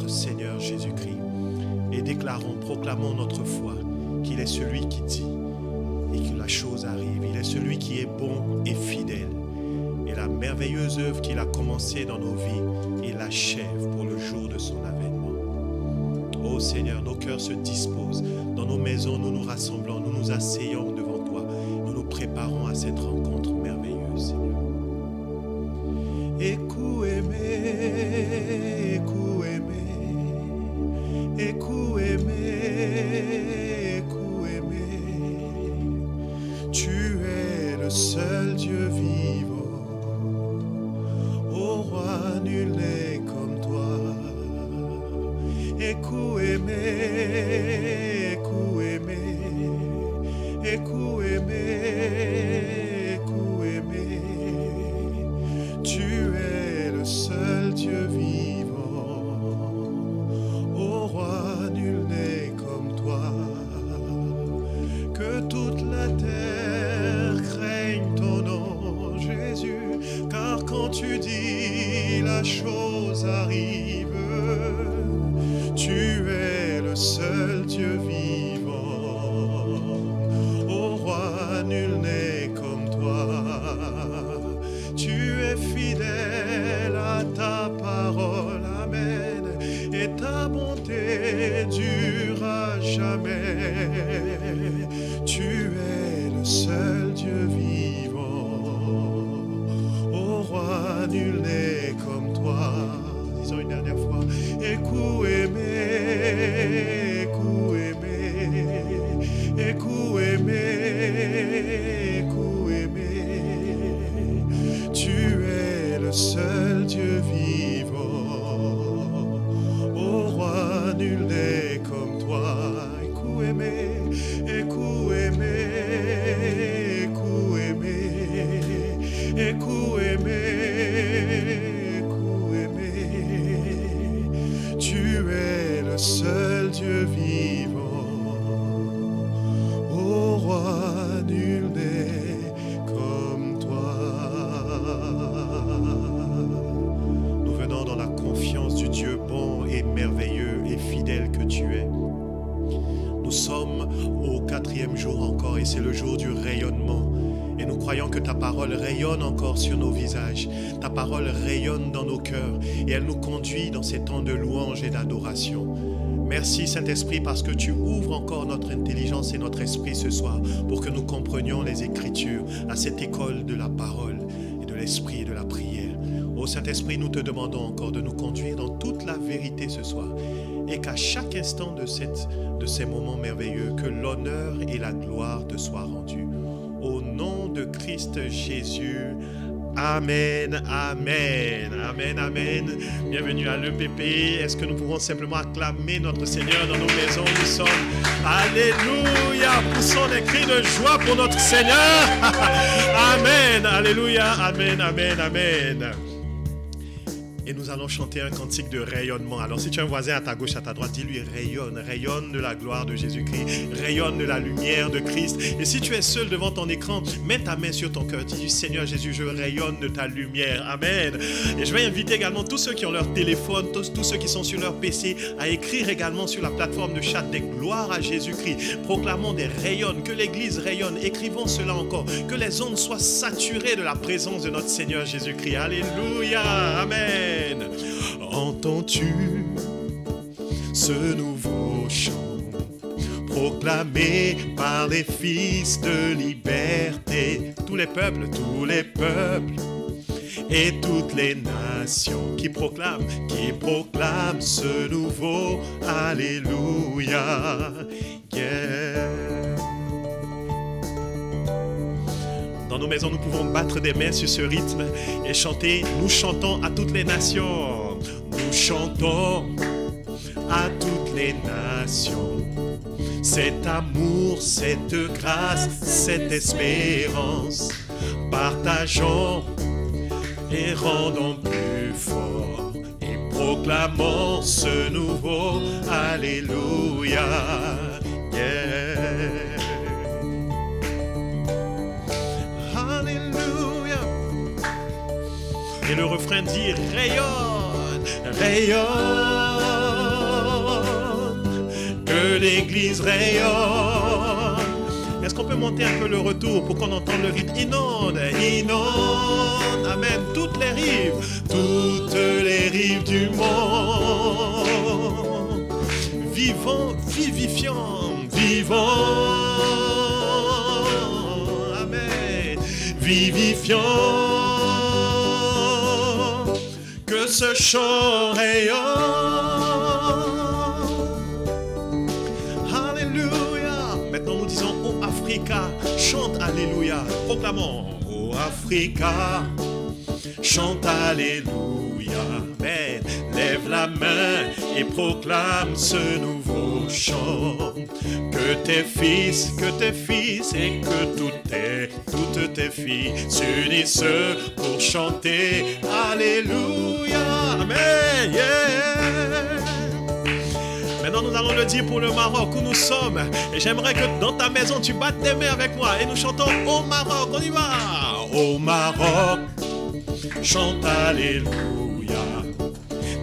notre Seigneur Jésus-Christ et déclarons, proclamons notre foi qu'il est celui qui dit et que la chose arrive. Il est celui qui est bon et fidèle. Et la merveilleuse œuvre qu'il a commencée dans nos vies, il l'achève pour le jour de son avènement. Ô Seigneur, nos cœurs se disposent. Dans nos maisons, nous nous rassemblons, nous nous asseyons devant toi. Nous nous préparons à cette rencontre merveilleuse, Seigneur. Tu es le seul Dieu vivant, ô roi, nul n'est comme toi. Tu es le seul Dieu vivant, ô roi, nul n'est comme toi. Que toute la terre craigne ton nom, Jésus, car quand tu dis, la chose arrive. Tu es le seul Dieu vivant, ô roi, nul n'est comme toi. Tu es fidèle à ta parole, amen, et ta bonté dure à jamais. Tu es le seul Dieu vivant, ô roi, nul n'est comme toi. Disons une dernière fois. Tu es le seul Dieu vivant, ô roi, nul n'est comme toi. Tu es le seul Dieu vivant, ô roi, nul n'est comme toi. Nous venons dans la confiance du Dieu bon et merveilleux et fidèle que tu es. Nous sommes au 4e jour encore et c'est le jour du rayonnement. Et nous croyons que ta parole rayonne encore sur nos visages. Ta parole rayonne dans nos cœurs et elle nous conduit dans ces temps de louange et d'adoration. Merci Saint-Esprit parce que tu ouvres encore notre intelligence et notre esprit ce soir pour que nous comprenions les Écritures à cette école de la parole et de l'esprit et de la prière. Ô Saint-Esprit, nous te demandons encore de nous conduire dans toute la vérité ce soir et qu'à chaque instant de ces moments merveilleux, que l'honneur et la gloire te soient rendus. Au nom de Christ Jésus, amen, amen, amen, amen. Bienvenue à l'EPP. Est-ce que nous pouvons simplement acclamer notre Seigneur dans nos maisons? Nous sommes, alléluia, poussons des cris de joie pour notre Seigneur. Amen, alléluia, amen, amen, amen. Et nous allons chanter un cantique de rayonnement. Alors si tu as un voisin à ta gauche, à ta droite, dis-lui rayonne, rayonne de la gloire de Jésus-Christ, rayonne de la lumière de Christ. Et si tu es seul devant ton écran, mets ta main sur ton cœur, dis Seigneur Jésus, je rayonne de ta lumière. Amen. Et je vais inviter également tous ceux qui ont leur téléphone, tous ceux qui sont sur leur PC, à écrire également sur la plateforme de chat des gloires à Jésus-Christ. Proclamons des rayonnes, que l'Église rayonne. Écrivons cela encore, que les ondes soient saturées de la présence de notre Seigneur Jésus-Christ. Alléluia. Amen. Entends-tu ce nouveau chant proclamé par les fils de liberté? Tous les peuples et toutes les nations qui proclament ce nouveau Alléluia. Yeah. Dans nos maisons, nous pouvons battre des mains sur ce rythme et chanter. Nous chantons à toutes les nations. Nous chantons à toutes les nations. Cet amour, cette grâce, cette espérance. Partageons et rendons plus fort. Et proclamons ce nouveau Alléluia. Yeah. Et le refrain dit rayonne, rayonne l'église rayonne. Est-ce qu'on peut monter un peu le retour pour qu'on entende le rythme? Inonde, inonde, amen, toutes les rives du monde. Vivant, vivifiant, vivant, amen, vivifiant. Que ce chant rayonne. Alléluia. Maintenant nous disons, ô Africa, chante Alléluia. Proclamons, ô Africa, chante Alléluia. Amen. Lève la main et proclame ce nouveau chant. Que tes fils et que toutes tes filles s'unissent pour chanter Alléluia. Amen. Yeah. Maintenant, nous allons le dire pour le Maroc où nous sommes. Et j'aimerais que dans ta maison, tu battes tes mains avec moi. Et nous chantons au Maroc. On y va. Au Maroc, chante Alléluia.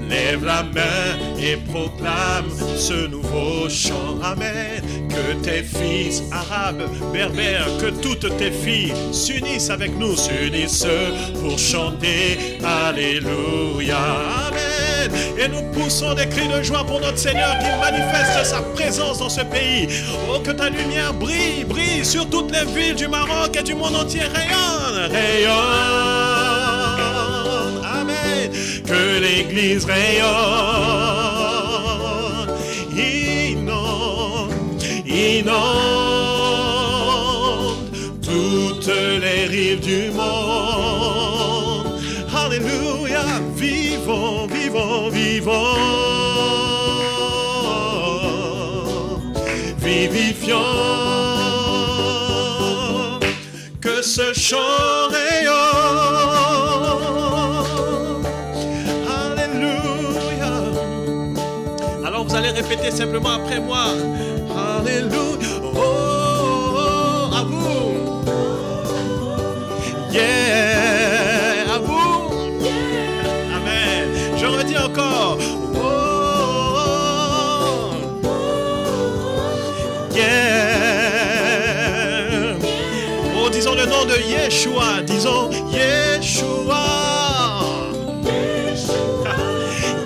Lève la main et proclame ce nouveau chant. Amen. Que tes fils arabes, berbères, que toutes tes filles s'unissent avec nous, s'unissent pour chanter Alléluia. Amen. Et nous poussons des cris de joie pour notre Seigneur qui manifeste sa présence dans ce pays. Oh, que ta lumière brille, brille sur toutes les villes du Maroc et du monde entier. Rayonne, rayonne. Amen. Que l'église rayonne, inonde, inonde toutes les rives du monde. Alléluia, vivons, vivons, vivons, vivifions. Que ce chant rayonne. Alléluia. Alors vous allez répéter simplement après moi. Alléluia. Oh, oh, oh, à vous. Yeah. À vous. Yeah. Amen. Je redis encore. Oh, oh, oh. Yeah. Oh, disons le nom de Yeshua. Disons Yeshua.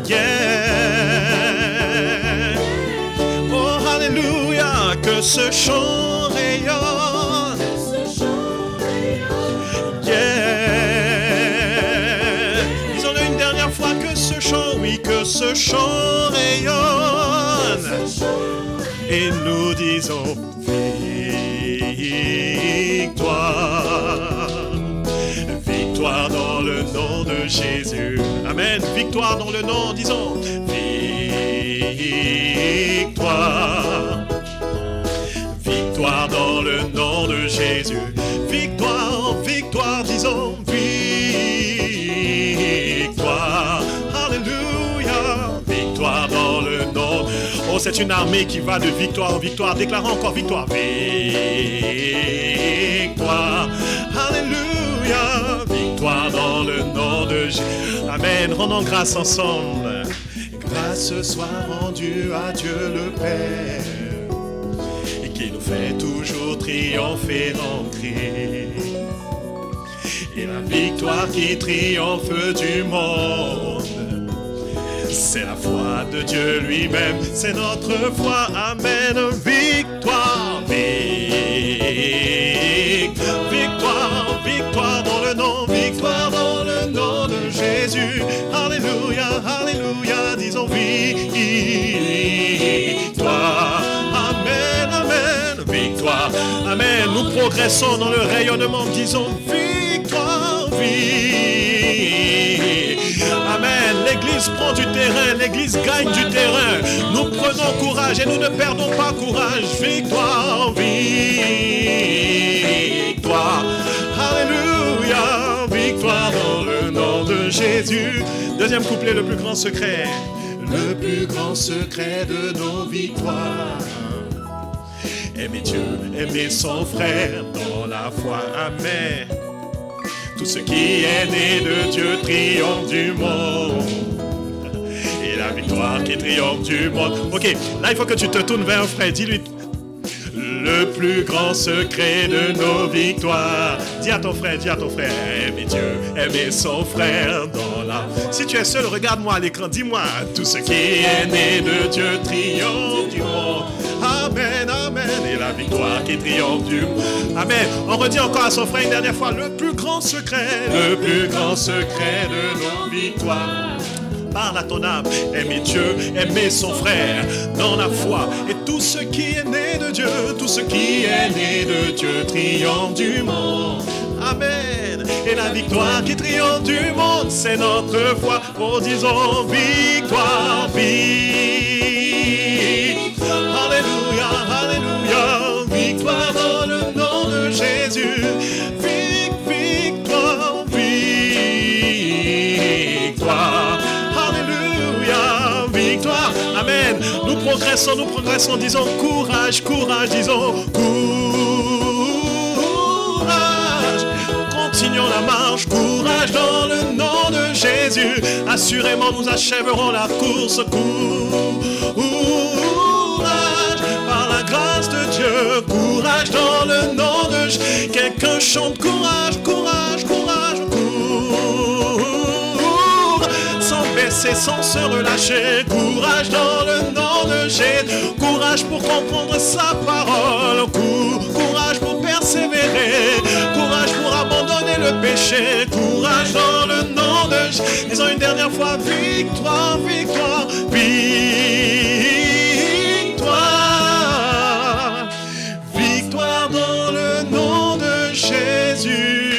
Yeah. Oh, alléluia. Que ce chant rayonne. Yeah. Disons-le une dernière fois. Que ce chant, oui, que ce chant rayonne. Et nous disons victoire. Victoire dans le nom de Jésus. Amen. Victoire dans le nom, disons victoire. Victoire dans le nom de Jésus. Victoire, victoire, disons victoire. Alléluia. Victoire dans le nom. Oh, c'est une armée qui va de victoire en victoire, déclarant encore victoire. Victoire. Alléluia. Victoire dans le nom de Jésus. Amen. Rendons grâce ensemble. Grâce soit rendue à Dieu le Père, et qui nous fait toujours triompher en Christ. Et la victoire qui triomphe du monde, c'est la foi de Dieu lui-même, c'est notre foi. Amen. Victoire, victoire, victoire dans le nom, victoire dans le nom de Jésus. Alléluia, alléluia, disons victoire. Amen, amen, victoire. Amen, nous progressons dans le rayonnement, disons victoire, Amen, l'église prend du terrain, l'église gagne du terrain. Nous prenons courage et nous ne perdons pas courage. Victoire, victoire. Alléluia, victoire dans le nom de Jésus. Deuxième couplet, le plus grand secret. Le plus grand secret de nos victoires. Aimer Dieu, aimer son frère dans la foi. Amen. Tout ce qui est né de Dieu triomphe du monde. et la victoire qui triomphe du monde. Ok, là il faut que tu te tournes vers un frère, dis-lui le plus grand secret de nos victoires. Dis à ton frère, aimer Dieu, aimer son frère dans la... Si tu es seul, regarde-moi à l'écran, dis-moi, tout ce qui est né de Dieu triomphe du monde. Amen, amen, et la victoire qui triomphe du monde. Amen. On redit encore à son frère une dernière fois, le plus grand secret de nos victoires. Parle à ton âme, aimer Dieu, aimer son frère dans la foi. Et tout ce qui est né de Dieu, tout ce qui est né de Dieu triomphe du monde. Amen. Et la victoire qui triomphe du monde, c'est notre foi. Oh, disons victoire, victoire. Alléluia, alléluia. Victoire dans le nom de Jésus. Victoire, victoire. Victoire, amen. Nous progressons, disons courage, courage, disons courage. Continuons la marche, courage dans le nom de Jésus. Assurément, nous achèverons la course, courage. Par la grâce de Dieu, courage dans le nom de Jésus. Quelqu'un chante courage, courage, courage, sans baisser, sans se relâcher. Courage dans le nom de Jésus. Courage pour comprendre sa parole. Courage pour persévérer. Courage pour abandonner le péché. Courage dans le nom de Jésus. Disons une dernière fois, victoire, victoire, victoire. Victoire dans le nom de Jésus.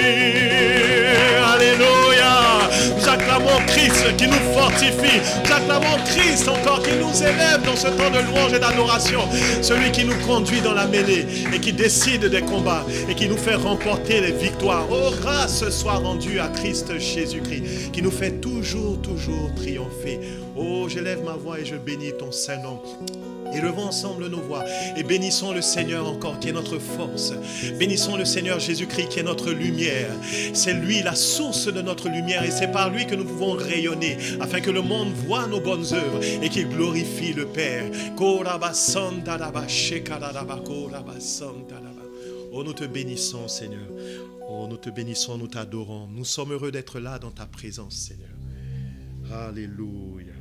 Alléluia. Nous acclamons Christ qui nous fortifie. Nous acclamons Christ encore qui nous élève dans ce temps de louange et d'adoration. Celui qui nous conduit dans la mêlée et qui décide des combats et qui nous fait remporter les victoires. Oh, grâce soit rendue à Christ Jésus-Christ qui nous fait toujours, toujours triompher. Oh, j'élève ma voix et je bénis ton Saint-Nom. Élevons ensemble nos voix et bénissons le Seigneur encore qui est notre force. Bénissons le Seigneur Jésus-Christ qui est notre lumière. C'est lui la source de notre lumière et c'est par lui que nous pouvons rayonner afin que le monde voit nos bonnes œuvres et qu'il glorifie le Père. Oh, nous te bénissons, Seigneur. Oh, nous te bénissons, nous t'adorons. Nous sommes heureux d'être là dans ta présence, Seigneur. Alléluia.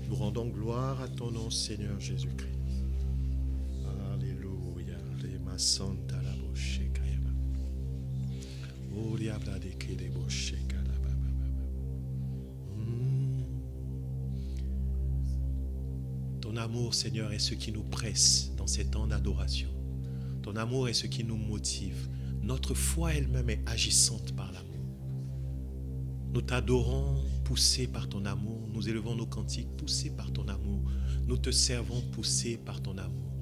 Nous rendons gloire à ton nom, Seigneur Jésus-Christ. Alléluia. Ton amour, Seigneur, est ce qui nous presse dans ces temps d'adoration. Ton amour est ce qui nous motive. Notre foi elle-même est agissante par l'amour. Nous t'adorons, poussés par ton amour. Nous élevons nos cantiques, poussés par ton amour. Nous te servons, poussés par ton amour.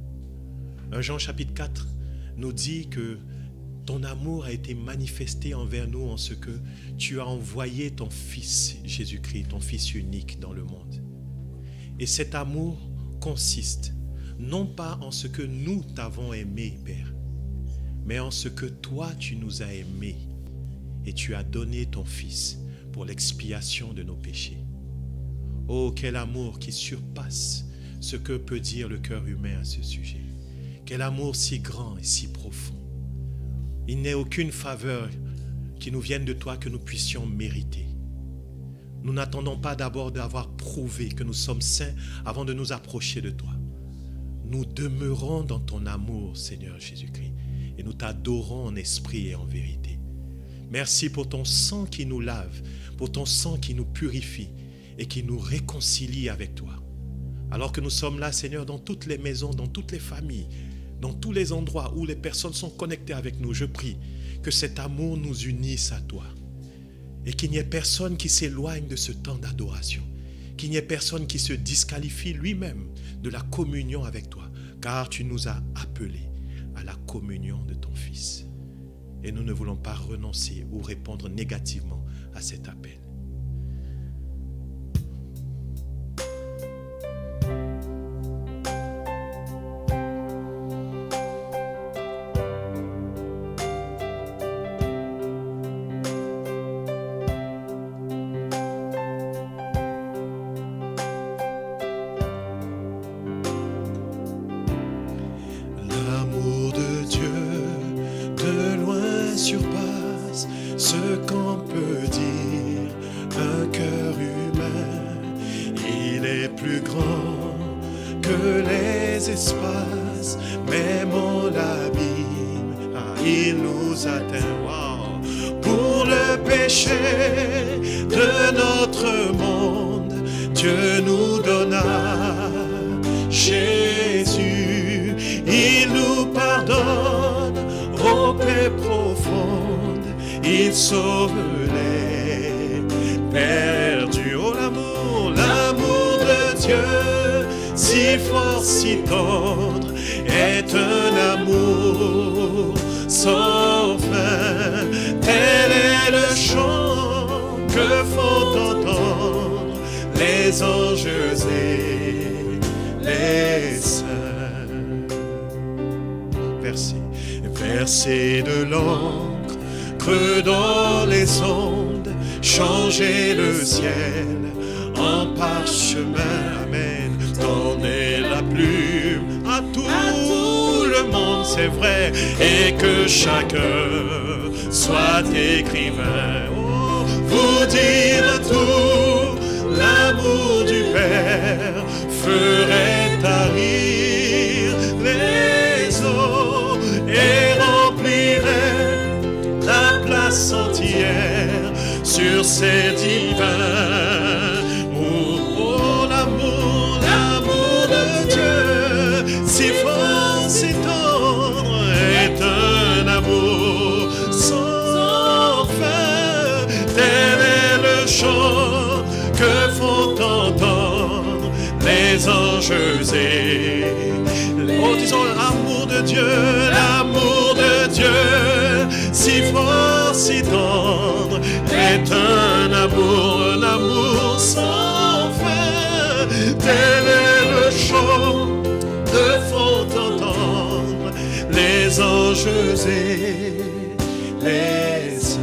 1 Jean chapitre 4 nous dit que ton amour a été manifesté envers nous en ce que tu as envoyé ton Fils Jésus-Christ, ton Fils unique dans le monde. Et cet amour consiste non pas en ce que nous t'avons aimé, Père, mais en ce que toi tu nous as aimés et tu as donné ton Fils pour l'expiation de nos péchés. Oh, quel amour qui surpasse ce que peut dire le cœur humain à ce sujet. Quel amour si grand et si profond. Il n'est aucune faveur qui nous vienne de toi que nous puissions mériter. Nous n'attendons pas d'abord d'avoir prouvé que nous sommes saints avant de nous approcher de toi. Nous demeurons dans ton amour, Seigneur Jésus-Christ, et nous t'adorons en esprit et en vérité. Merci pour ton sang qui nous lave, pour ton sang qui nous purifie et qui nous réconcilie avec toi. Alors que nous sommes là, Seigneur, dans toutes les maisons, dans toutes les familles, dans tous les endroits où les personnes sont connectées avec nous, je prie que cet amour nous unisse à toi et qu'il n'y ait personne qui s'éloigne de ce temps d'adoration, qu'il n'y ait personne qui se disqualifie lui-même de la communion avec toi, car tu nous as appelés à la communion de ton Fils. Et nous ne voulons pas renoncer ou répondre négativement à cet appel. qu'en peut dire un cœur humain. Il est plus grand que les espaces, même en l'abîme, il nous atteint. Wow. Pour le péché de notre monde, Dieu nous donna Jésus. Il nous pardonne aux paix profondes, il sauve les perdus. Oh l'amour, l'amour de Dieu, si fort, si tendre, est un amour sans fin. Tel est le chant que font entendre les anges et les saints. Verser de l'encre creux dans les ondes, changer le ciel en parchemin. Amen. Donner la plume à tout le monde, c'est vrai, et que chacun soit écrivain. Oh, vous dire tout, l'amour du Père ferait tarir les eaux et remplirait la place entière sur ces divins. Oh, l'amour, l'amour de Dieu, si fort, si tendre, est un amour sans fin. Tel est le chant que font entendre les anges et les... Oh, disons l'amour de Dieu, l'amour de Dieu, si fort, si tendre, est un amour sans fin. Tel est le chant que font entendre les anges et les saints.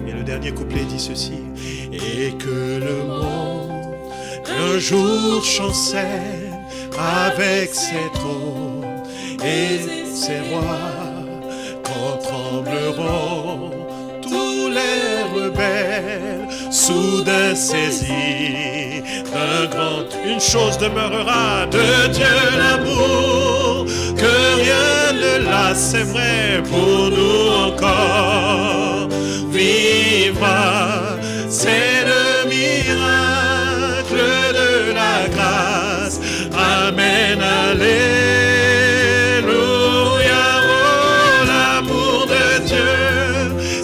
Et le dernier couplet dit ceci: et que le monde un jour chancelle avec ses trônes et ses rois, quand trembleront tous les rebelles, soudain saisis d'un grand. Une chose demeurera de Dieu, l'amour, que rien ne lasse, c'est vrai, pour nous encore vivra. C'est le miracle de la grâce. Amen, alléluia. Oh, l'amour de Dieu,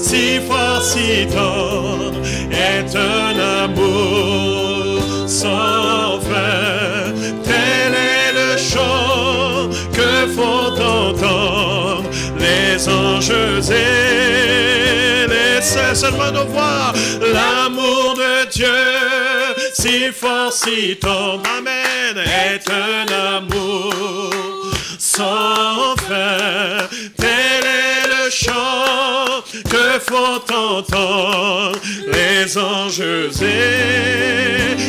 si fort, si tendre, est un amour sans fin. Tel est le chant que font entendre les anges et les saints. Seulement nos voix, l'amour de Dieu, si fort, si tendre, amen, est un amour sans fin. Tel est le chant que font entendre les anges et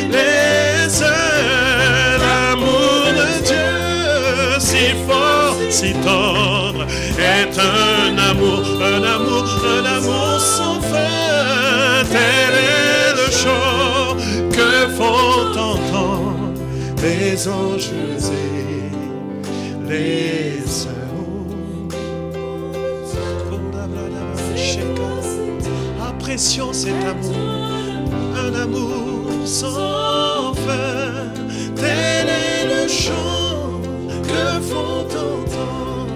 les saints. L'amour de Dieu, si fort, si tendre, est un amour sans fin. Tel est le chant que font entendre les anges et les saints. Apprécions cet amour, un amour sans fin. Tel est le chant que font entendre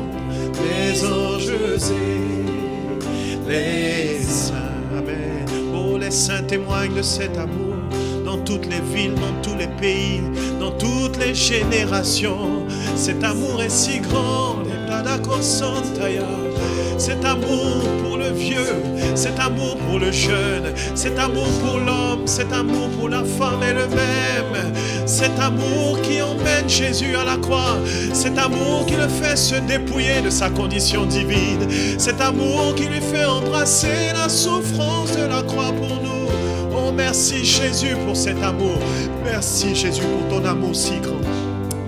les anges et les saints. Amen. Oh, les saints témoignent de cet amour dans toutes les villes, dans tous les pays, dans toutes les générations. Cet amour est si grand. Cet amour pour le vieux, cet amour pour le jeune, cet amour pour l'homme, cet amour pour la femme est le même. Cet amour qui emmène Jésus à la croix, cet amour qui le fait se dépouiller de sa condition divine, cet amour qui lui fait embrasser la souffrance de la croix pour nous. Oh, merci Jésus pour cet amour. Merci Jésus pour ton amour si grand.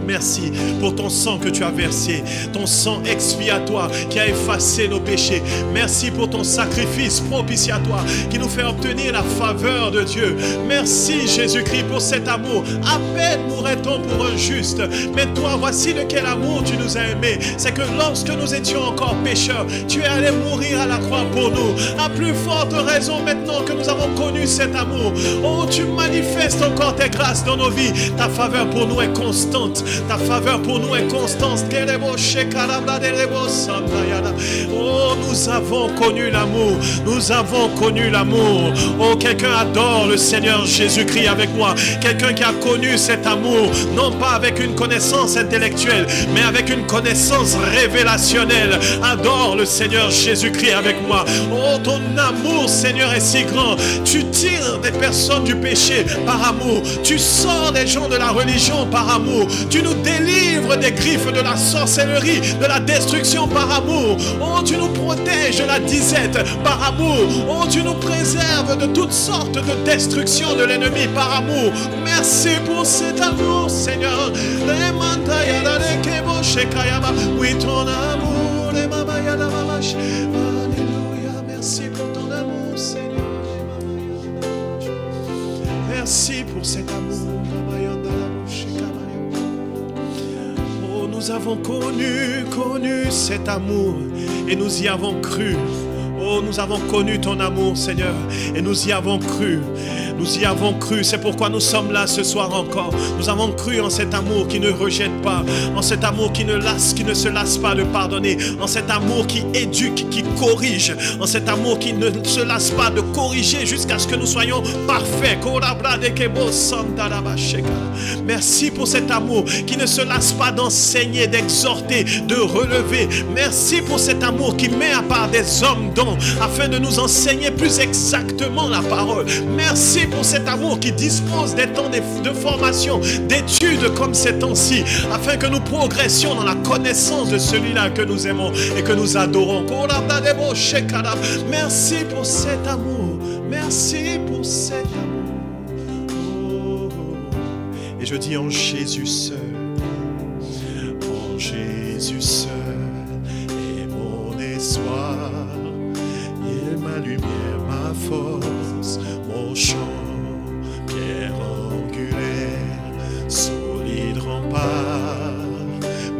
merci pour ton sang que tu as versé, ton sang expiatoire qui a effacé nos péchés. Merci pour ton sacrifice propitiatoire qui nous fait obtenir la faveur de Dieu. Merci Jésus-Christ pour cet amour. À peine mourrait-on pour un juste, mais toi, voici de quel amour tu nous as aimés. C'est que lorsque nous étions encore pécheurs, tu es allé mourir à la croix pour nous. À plus forte raison maintenant que nous avons connu cet amour. Oh, tu manifestes encore tes grâces dans nos vies. Ta faveur pour nous est constante. Ta faveur pour nous est constante. Oh, nous avons connu l'amour. Nous avons connu l'amour. Oh, quelqu'un adore le Seigneur Jésus-Christ avec moi. Quelqu'un qui a connu cet amour, non pas avec une connaissance intellectuelle, mais avec une connaissance révélationnelle. Adore le Seigneur Jésus-Christ avec moi. Oh, ton amour, Seigneur, est si grand. Tu tires des personnes du péché par amour. Tu sors des gens de la religion par amour. Tu nous délivres des griffes de la sorcellerie, de la destruction par amour. Oh, tu nous protèges de la disette par amour. Oh, tu nous préserves de toutes sortes de destruction de l'ennemi par amour. Merci pour cet amour, Seigneur. Oui, ton amour. Alléluia. Merci pour ton amour, Seigneur. Merci pour cet amour. Oh, nous avons connu cet amour et nous y avons cru. Oh, nous avons connu ton amour, Seigneur, et nous y avons cru. Nous y avons cru, c'est pourquoi nous sommes là ce soir encore. Nous avons cru en cet amour qui ne rejette pas, en cet amour qui ne se lasse pas de pardonner, en cet amour qui éduque, qui corrige, en cet amour qui ne se lasse pas de corriger jusqu'à ce que nous soyons parfaits. Merci pour cet amour qui ne se lasse pas d'enseigner, d'exhorter, de relever. Merci pour cet amour qui met à part des hommes dont afin de nous enseigner plus exactement la parole. Merci pour cet amour qui dispose des temps de formation, d'études comme ces temps-ci, afin que nous progressions dans la connaissance de celui-là que nous aimons et que nous adorons. Merci pour cet amour. Merci pour cet amour. Et je dis en Jésus seul, en Jésus seul est mon espoir. Il est ma lumière, ma force, mon champ, pierre angulaire, solide rempart.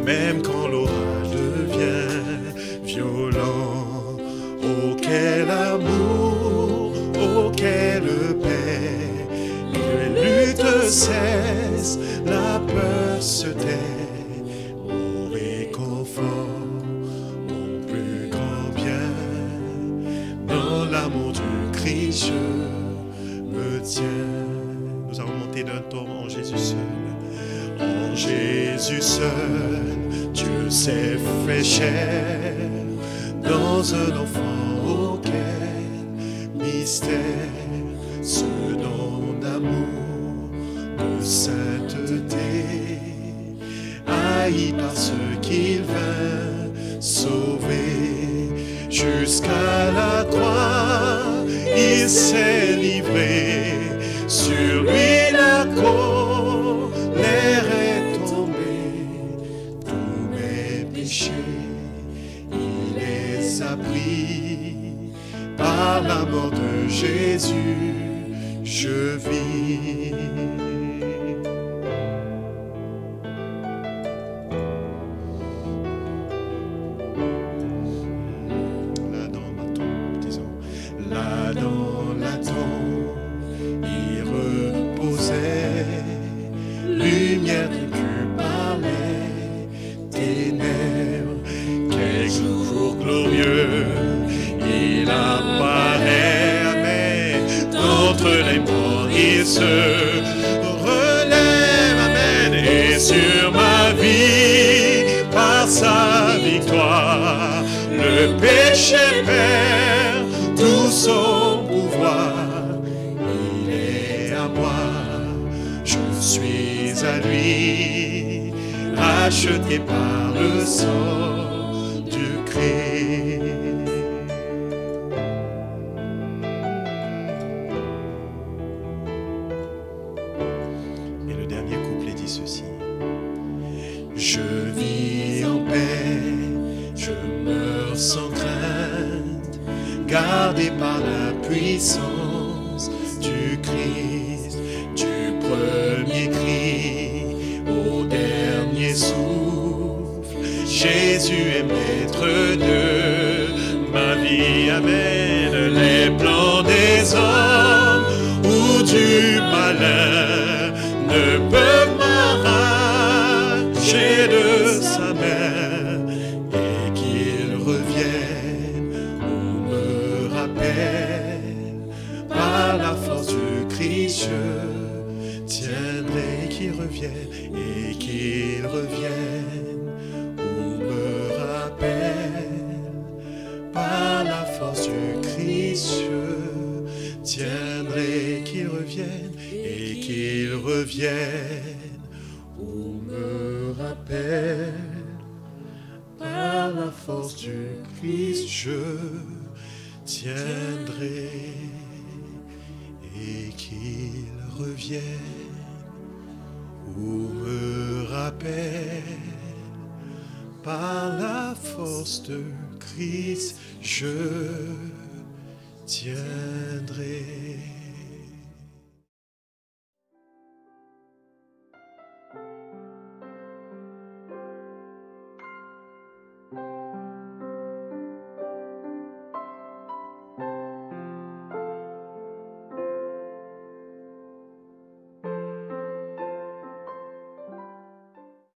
Même quand l'orage devient violent, oh quel amour, oh quelle paix, les luttes cessent, la peur se tait, mon réconfort, mon plus grand bien, dans l'amour du Christ je me tiens. Nous avons monté d'un ton en Jésus seul. En Jésus seul, Dieu s'est fait chair dans un enfant auquel mystère, ce nom d'amour, de sainteté, haï par ceux qu'il vint sauver. Jusqu'à la croix, il s'est livré, sur lui la colère est tombée, tous mes péchés, il les a pris, par la mort de Jésus, je vis. Acheté par le sang du Christ. Et le dernier couplet dit ceci. la puissance du Christ, du premier cri au dernier souffle. Jésus est maître de ma vie. Amen. Les plans des hommes ou du malin ne peuvent m'arracher de sa main, et qu'il revienne ou me rappelle par la force du Christ. Je tiendrai, qu'il revienne et qu'il revienne ou me rappelle par la force du Christ. Je tiendrai, qu'il revienne et qu'il revienne ou me rappelle par la force du Christ. Je tiendrai et qu'il revienne ou me rappelle par la force de Christ. Je tiendrai.